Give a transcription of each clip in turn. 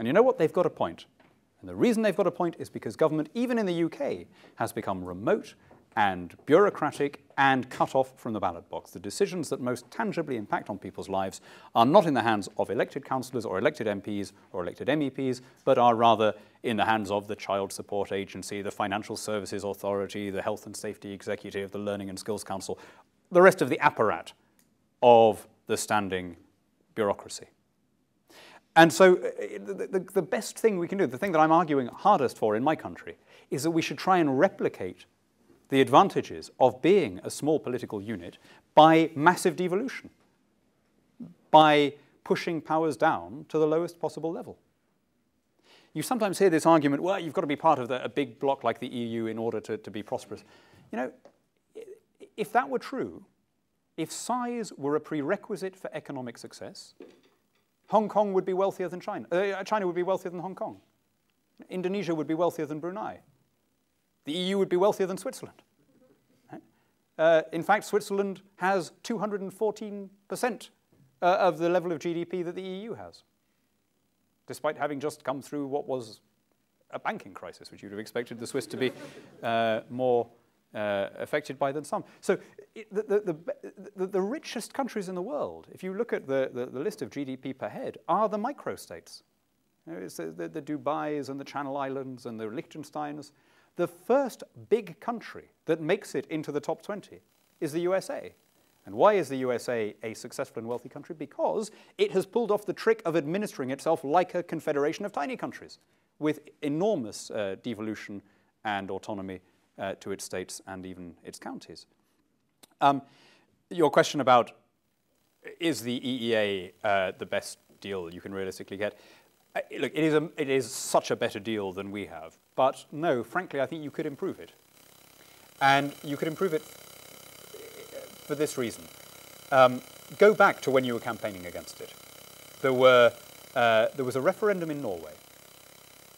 And you know what? They've got a point. And the reason they've got a point is because government, even in the UK, has become remote and bureaucratic and cut off from the ballot box. The decisions that most tangibly impact on people's lives are not in the hands of elected councillors or elected MPs or elected MEPs, but are rather in the hands of the Child Support Agency, the Financial Services Authority, the Health and Safety Executive, the Learning and Skills Council, the rest of the apparat of the standing bureaucracy. And so the best thing we can do, the thing that I'm arguing hardest for in my country, is that we should try and replicate the advantages of being a small political unit by massive devolution, by pushing powers down to the lowest possible level. You sometimes hear this argument, well, you've got to be part of a big bloc like the EU in order to be prosperous. You know, if that were true, if size were a prerequisite for economic success, Hong Kong would be wealthier than China. China would be wealthier than Hong Kong. Indonesia would be wealthier than Brunei. The EU would be wealthier than Switzerland. In fact, Switzerland has 214% of the level of GDP that the EU has, despite having just come through what was a banking crisis, which you'd have expected the Swiss to be more affected by than some. So the richest countries in the world, if you look at the list of GDP per head, are the microstates. You know, it's the Dubais and the Channel Islands and the Liechtensteins. The first big country that makes it into the top 20 is the USA. And why is the USA a successful and wealthy country? Because it has pulled off the trick of administering itself like a confederation of tiny countries with enormous devolution and autonomy to its states and even its counties. Your question about is the EEA the best deal you can realistically get? Look, it is such a better deal than we have. But no, frankly, I think you could improve it. And you could improve it for this reason. Go back to when you were campaigning against it. There was a referendum in Norway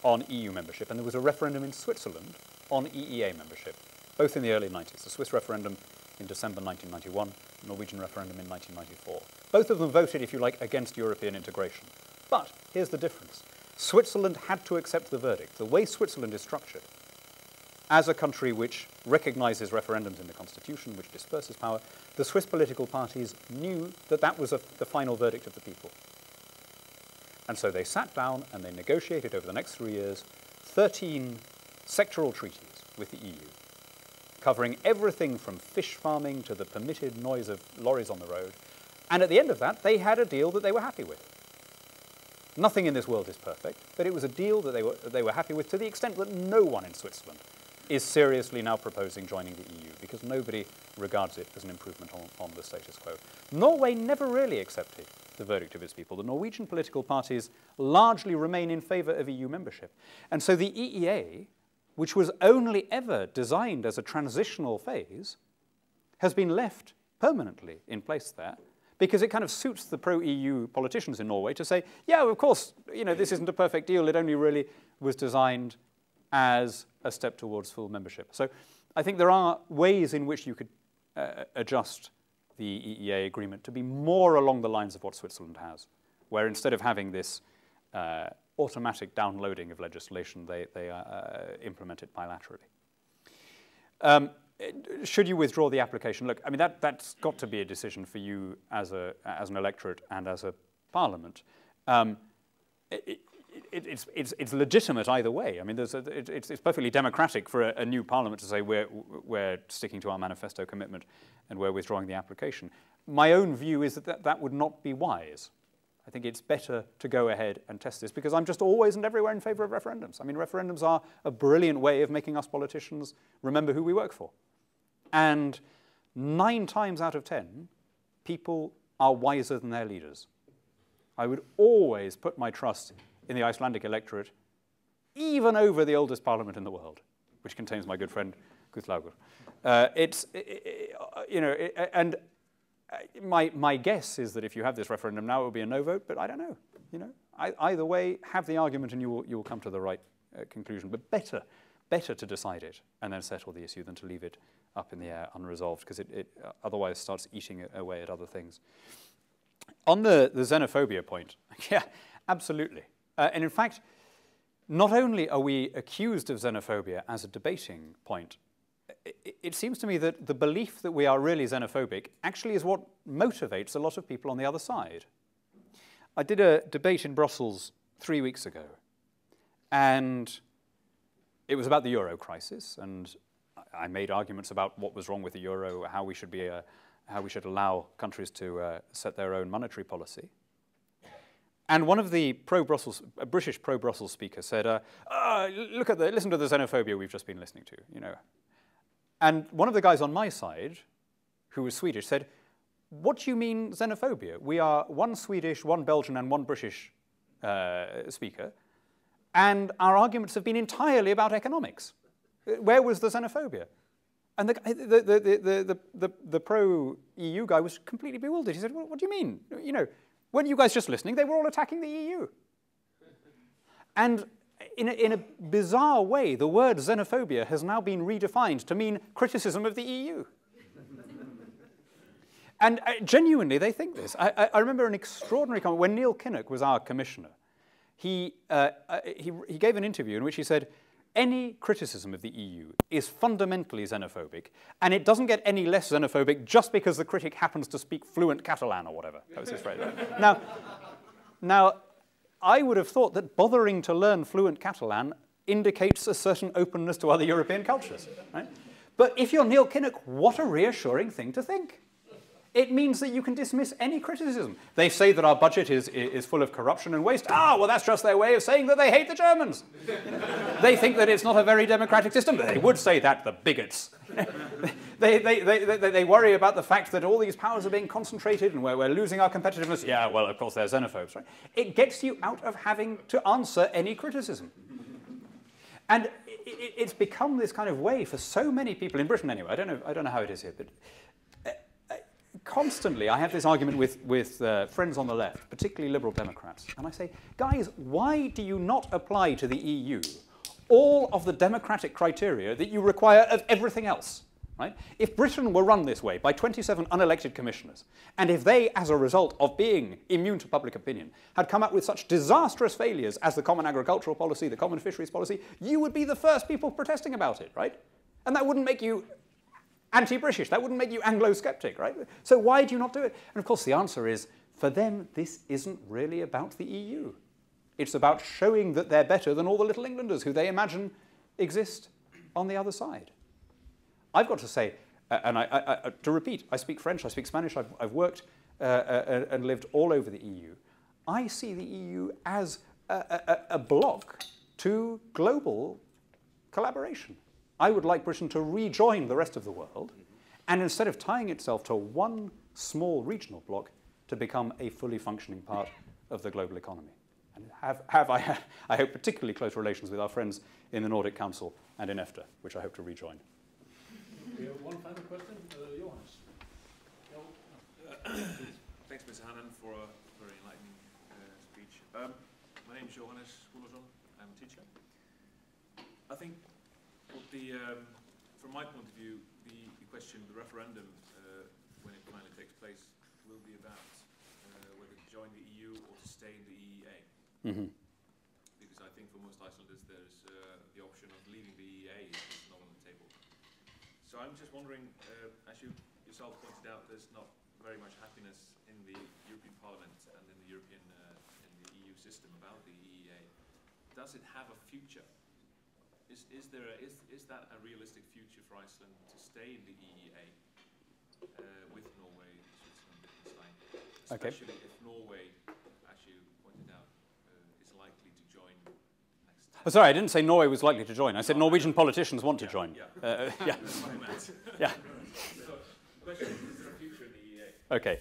on EU membership, and there was a referendum in Switzerland on EEA membership, both in the early 90s. The Swiss referendum in December 1991, the Norwegian referendum in 1994. Both of them voted, if you like, against European integration. But here's the difference. Switzerland had to accept the verdict. The way Switzerland is structured, as a country which recognizes referendums in the constitution, which disperses power, the Swiss political parties knew that that was the final verdict of the people. And so they sat down and they negotiated over the next 3 years 13 sectoral treaties with the EU, covering everything from fish farming to the permitted noise of lorries on the road. And at the end of that, they had a deal that they were happy with. Nothing in this world is perfect, but it was a deal that they were happy with, to the extent that no one in Switzerland is seriously now proposing joining the EU, because nobody regards it as an improvement on the status quo. Norway never really accepted the verdict of its people. The Norwegian political parties largely remain in favor of EU membership. And so the EEA, which was only ever designed as a transitional phase, has been left permanently in place there, because it kind of suits the pro-EU politicians in Norway to say, yeah, of course, you know, this isn't a perfect deal. It only really was designed as a step towards full membership. So I think there are ways in which you could adjust the EEA agreement to be more along the lines of what Switzerland has, where instead of having this automatic downloading of legislation, they implement it bilaterally. Should you withdraw the application? Look, I mean, that's got to be a decision for you as an electorate and as a parliament. It's legitimate either way. I mean, it's perfectly democratic for a new parliament to say we're sticking to our manifesto commitment and we're withdrawing the application. My own view is that would not be wise. I think it's better to go ahead and test this, because I'm just always and everywhere in favor of referendums. I mean, referendums are a brilliant way of making us politicians remember who we work for. And 9 times out of 10, people are wiser than their leaders. I would always put my trust in the Icelandic electorate, even over the oldest parliament in the world, which contains my good friend Guðlaugur. My guess is that if you have this referendum now, it will be a no vote, but I don't know. You know, either way, have the argument and you will come to the right conclusion. But better to decide it and then settle the issue than to leave it up in the air unresolved, because it otherwise starts eating away at other things. On the xenophobia point, yeah, absolutely. And in fact, not only are we accused of xenophobia as a debating point, it seems to me that the belief that we are really xenophobic actually is what motivates a lot of people on the other side. I did a debate in Brussels 3 weeks ago, and it was about the euro crisis, and I made arguments about what was wrong with the euro, how we should allow countries to set their own monetary policy. And one of the British pro-Brussels speakers said, listen to the xenophobia we've just been listening to, you know. And one of the guys on my side, who was Swedish, said, what do you mean xenophobia? We are one Swedish, one Belgian, and one British speaker, and our arguments have been entirely about economics. Where was the xenophobia? And the pro-EU guy was completely bewildered. He said, what do you mean? You know, weren't you guys just listening? They were all attacking the EU. And in a bizarre way, the word xenophobia has now been redefined to mean criticism of the EU. And genuinely, they think this. I remember an extraordinary comment when Neil Kinnock was our commissioner. He gave an interview in which he said, any criticism of the EU is fundamentally xenophobic, and it doesn't get any less xenophobic just because the critic happens to speak fluent Catalan or whatever. That was his phrase. Now, I would have thought that bothering to learn fluent Catalan indicates a certain openness to other European cultures, right? But if you're Neil Kinnock, what a reassuring thing to think. It means that you can dismiss any criticism. They say that our budget is full of corruption and waste. Ah, well, that's just their way of saying that they hate the Germans. You know, they think that it's not a very democratic system. They would say that, the bigots. They worry about the fact that all these powers are being concentrated and we're losing our competitiveness. Yeah, well, of course, they're xenophobes, right? It gets you out of having to answer any criticism. And it's become this kind of way for so many people, in Britain anyway, I don't know how it is here, but constantly, I have this argument with friends on the left, particularly Liberal Democrats, and I say, guys, why do you not apply to the EU all of the democratic criteria that you require of everything else? Right? If Britain were run this way by 27 unelected commissioners, and if they, as a result of being immune to public opinion, had come up with such disastrous failures as the Common Agricultural Policy, the Common Fisheries Policy, you would be the first people protesting about it, right? And that wouldn't make you anti-British. That wouldn't make you Anglo-sceptic, right? So why do you not do it? And of course, the answer is, for them, this isn't really about the EU. It's about showing that they're better than all the little Englanders who they imagine exist on the other side. I've got to say, and to repeat, I speak French, I speak Spanish, I've worked and lived all over the EU. I see the EU as a block to global collaboration. I would like Britain to rejoin the rest of the world, and instead of tying itself to one small regional bloc, to become a fully functioning part of the global economy. And I hope, particularly close relations with our friends in the Nordic Council and in EFTA, which I hope to rejoin. We have one final question, Johannes. Thanks, Mr. Hannan, for a very enlightening speech. My name is Johannes Gullerson. I'm a teacher. I think from my point of view, the question, the referendum, when it finally takes place, will be about whether to join the EU or to stay in the EEA. Mm-hmm. Because I think for most Icelanders, there's the option of leaving the EEA is not on the table. So I'm just wondering, as you yourself pointed out, there's not very much happiness in the European Parliament and in the European, in the EU system about the EEA. Does it have a future? Is that a realistic future for Iceland to stay in the EEA with Norway, Switzerland, Liechtenstein? Especially if Norway, as you pointed out, is likely to join next time. Oh, sorry, I didn't say Norway was likely to join. I said Norwegian politicians want to join. Yeah. Yeah. That's what I meant. Yeah. So the question is there a future in the EEA? Okay.